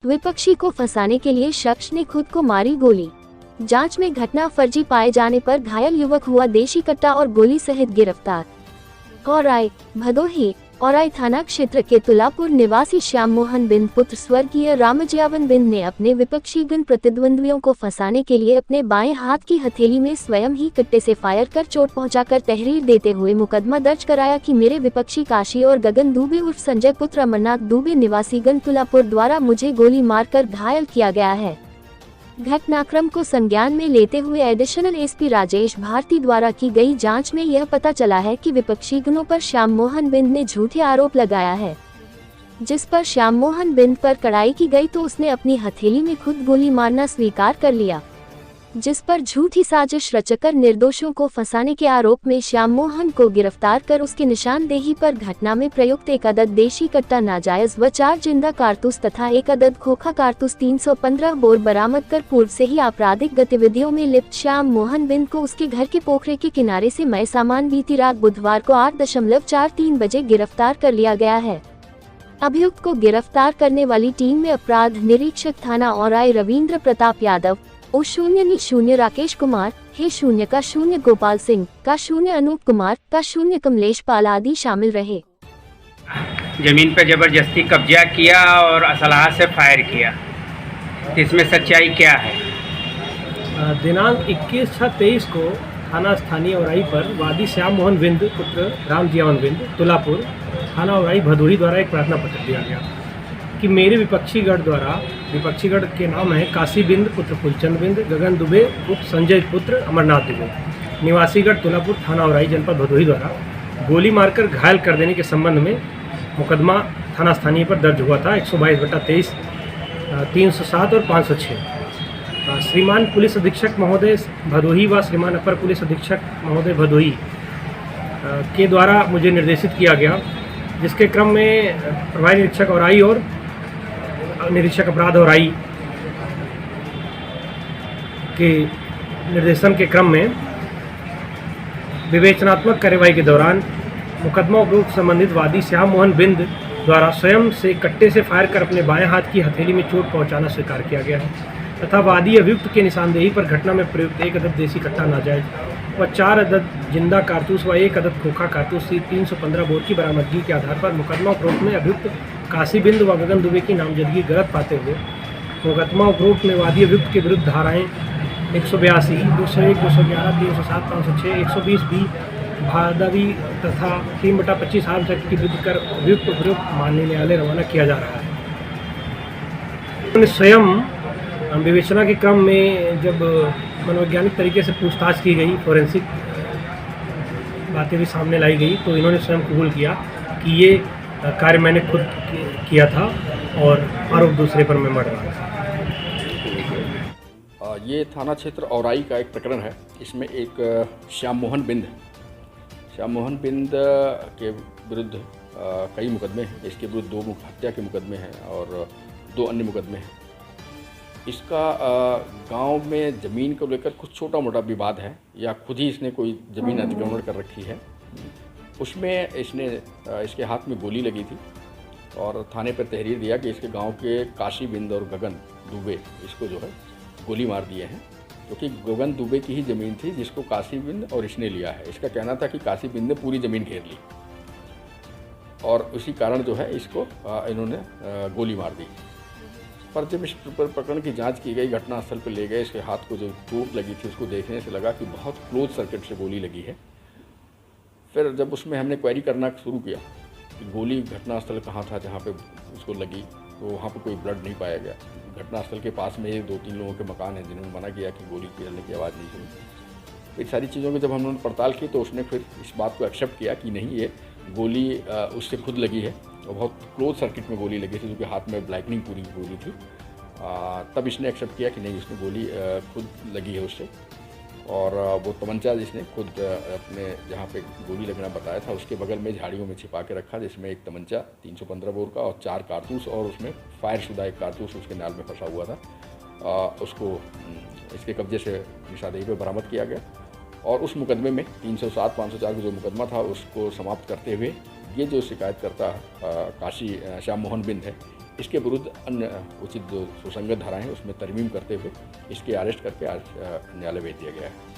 विपक्षी को फंसाने के लिए शख्स ने खुद को मारी गोली। जांच में घटना फर्जी पाए जाने पर घायल युवक हुआ देशी कट्टा और गोली सहित गिरफ्तार। औराई भदोही औराई थाना क्षेत्र के तुलापुर निवासी श्याम मोहन बिंद पुत्र स्वर्गीय रामजयावन बिंद ने अपने विपक्षी गण प्रतिद्वंद्वियों को फंसाने के लिए अपने बाएं हाथ की हथेली में स्वयं ही कट्टे से फायर कर चोट पहुंचाकर तहरीर देते हुए मुकदमा दर्ज कराया कि मेरे विपक्षी काशी और गगन दुबे उर्फ संजय पुत्र अमरनाथ दुबे निवासी गण तुलापुर द्वारा मुझे गोली मारकर घायल किया गया है। घटनाक्रम को संज्ञान में लेते हुए एडिशनल एसपी राजेश भारती द्वारा की गई जांच में यह पता चला है कि विपक्षी गणों पर श्याम मोहन बिंद ने झूठे आरोप लगाया है। जिस पर श्याम मोहन बिंद पर कड़ाई की गई तो उसने अपनी हथेली में खुद गोली मारना स्वीकार कर लिया, जिस पर झूठी साजिश रचकर निर्दोषों को फंसाने के आरोप में श्याम मोहन को गिरफ्तार कर उसकी निशानदेही पर घटना में प्रयुक्त 1 अदद देशी कट्टा नाजायज व 4 जिंदा कारतूस तथा 1 अदद खोखा कारतूस 315 बोर बरामद कर पूर्व से ही आपराधिक गतिविधियों में लिप्त श्याम मोहन बिंद को उसके घर के पोखरे के किनारे से मय सामान बीती रात बुधवार को 8:43 बजे गिरफ्तार कर लिया गया है। अभियुक्त को गिरफ्तार करने वाली टीम में अपराध निरीक्षक थाना Aurai Ravindra Pratap Yadav, O0 Rakesh Kumar, H0 Gopal Singh, K0 Anoop Kumar, K0 Kamlesh पाल आदि शामिल रहे। जमीन पर जबरदस्ती कब्जा किया और असलहा से फायर किया, इसमें सच्चाई क्या है? दिनांक 21/6/23 को थाना स्थानीय औराई पर वादी श्याम मोहन बिंद पुत्र रामजयावन बिंद तुलापुर थाना औराई भदोही द्वारा एक प्रार्थना पत्र दिया गया कि मेरे विपक्षी गढ़ के नाम है काशी बिंद पुत्र फुलचंद बिंद, गगन दुबे उप संजय पुत्र अमरनाथ दुबे, निवासी गढ़ तुलापुर थाना औराई जनपद भदोही द्वारा गोली मारकर घायल कर देने के संबंध में मुकदमा थाना स्थानीय पर दर्ज हुआ था 122/23, 307 और 506। श्रीमान पुलिस अधीक्षक महोदय भदोही व श्रीमान अपर पुलिस अधीक्षक महोदय भदोही के द्वारा मुझे निर्देशित किया गया, जिसके क्रम में प्रभारी निरीक्षक औराई और निरीक्षक अपराध औराई के निर्देशन के क्रम में विवेचनात्मक कार्यवाही के दौरान मुकदमा उपरोक्त संबंधित वादी श्याम मोहन बिंद द्वारा स्वयं से कट्टे से फायर कर अपने बाएं हाथ की हथेली में चोट पहुंचाना स्वीकार किया गया है तथा वादी अभियुक्त के निशानदेही पर घटना में प्रयुक्त 1 अदद देशी कट्टा नाजायज व 4 अदद जिंदा कारतूस व 1 अदद खोखा कारतूस 315 बोर की बरामदगी के आधार पर मुकदमा उपरोक्त में अभियुक्त काशी बिंद व गगन दुबे की नामजदगी गलत पाते हुए मुकदमा उपरोक्त में वादी अभियुक्त के विरुद्ध धाराएं 182, 201, 211, 307, 506, 120B भादवी तथा 3/25 आर्म्स एक्ट की विरुद्ध कर अभियुक्त उपयुक्त माननीय न्यायालय रवाना किया जा रहा है। स्वयं विवेचना के क्रम में जब मनोवैज्ञानिक तरीके से पूछताछ की गई, फोरेंसिक बातें भी सामने लाई गई, तो इन्होंने स्वयं कबूल किया कि ये कार्य मैंने खुद किया था और आरोप दूसरे पर मैं मढ़ रहा था। ये थाना क्षेत्र औराई का एक प्रकरण है। इसमें एक श्याम मोहन बिंद के विरुद्ध कई मुकदमे हैं। इसके विरुद्ध 2 हत्या के मुकदमे हैं और 2 अन्य मुकदमे हैं। इसका गांव में ज़मीन को लेकर कुछ छोटा मोटा विवाद है या खुद ही इसने कोई ज़मीन अतिक्रमण कर रखी है। उसमें इसके हाथ में गोली लगी थी और थाने पर तहरीर दिया कि इसके गांव के काशी बिंद और गगन दुबे इसको जो है गोली मार दिए हैं, क्योंकि गगन दुबे की ही ज़मीन थी जिसको काशी बिंद और इसने लिया है। इसका कहना था कि काशी बिंद ने पूरी ज़मीन घेर ली और उसी कारण जो है इसको इन्होंने गोली मार दी। पर जब इस प्रकरण की जांच की गई, घटनास्थल पर ले गए, इसके हाथ को जो चोट लगी थी उसको देखने से लगा कि बहुत क्लोज सर्किट से गोली लगी है। फिर जब उसमें हमने क्वेरी करना शुरू किया कि गोली घटनास्थल कहाँ था जहाँ पे उसको लगी, तो वहाँ पे कोई ब्लड नहीं पाया गया। घटनास्थल के पास में 2-3 लोगों के मकान हैं जिन्होंने मना किया कि गोली चलने की आवाज़ नहीं सुनी। इस सारी चीज़ों की जब हमने पड़ताल की तो उसने फिर इस बात को एक्सेप्ट किया कि नहीं, ये गोली उससे खुद लगी है और बहुत क्लोज सर्किट में गोली लगी थी, क्योंकि हाथ में ब्लैकनिंग पूरी गोली थी। तब इसने एक्सेप्ट किया कि नहीं, उसने गोली खुद लगी है उससे। और वो तमंचा जिसने खुद अपने जहाँ पे गोली लगना बताया था उसके बगल में झाड़ियों में छिपा के रखा, जिसमें एक तमंचा 315 बोर का और 4 कारतूस और उसमें फायर शुदा एक कारतूस उसके नाल में फंसा हुआ था। उसको इसके कब्जे से निशानदेही पे बरामद किया गया और उस मुकदमे में 307, 504 का जो मुकदमा था उसको समाप्त करते हुए ये जो शिकायतकर्ता काशी श्याम मोहन बिंद है, इसके विरुद्ध अन्य उचित जो सुसंगत धाराएं हैं उसमें तरमीम करते हुए इसके अरेस्ट करके आज न्यायालय भेज दिया गया है।